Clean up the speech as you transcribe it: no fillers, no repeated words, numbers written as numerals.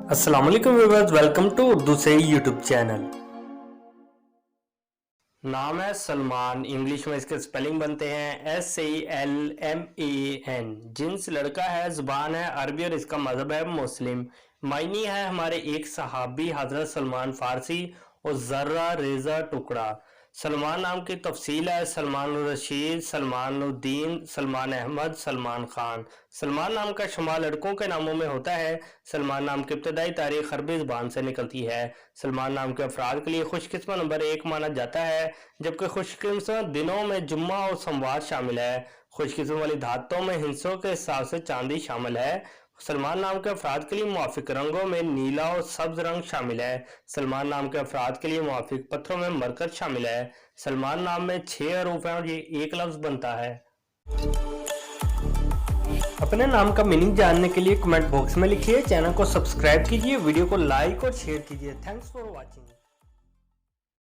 अस्सलाम वालेकुम viewers, welcome to Urdu से यूट्यूब चैनल। नाम है सलमान, इंग्लिश में इसके स्पेलिंग बनते हैं SALMAN। जिन्स लड़का है, जुबान है अरबी और इसका मजहब है मुस्लिम। मायनी है हमारे एक सहाबी हजरत सलमान फारसी और जर्रा रेजा टुकड़ा। सलमान नाम की तफसील है सलमान रशीद, सलमान उद्दीन, सलमान अहमद, सलमान खान। सलमान नाम का शुमार लड़कों के नामों में होता है। सलमान नाम की इब्तदाई तारीख अरबी ज़बान से निकलती है। सलमान नाम के अफराद के लिए खुशकिस्मत नंबर 1 माना जाता है, जबकि खुशकिस्मत दिनों में जुम्मा और सोमवार शामिल है। खुशकिस्मत वाली धातों में हिस्सों के हिसाब से चांदी शामिल है। सलमान नाम के अफराद के लिए मुआफिक रंगों में नीला और सब्ज रंग शामिल है। सलमान नाम के अफराद के लिए मुआफिक पत्थरों में मरकज शामिल है। सलमान नाम में 6 हरूफ हैं और ये एक लफ्ज बनता है। अपने नाम का मीनिंग जानने के लिए कमेंट बॉक्स में लिखिए, चैनल को सब्सक्राइब कीजिए, वीडियो को लाइक और शेयर कीजिए। Thanks for watching.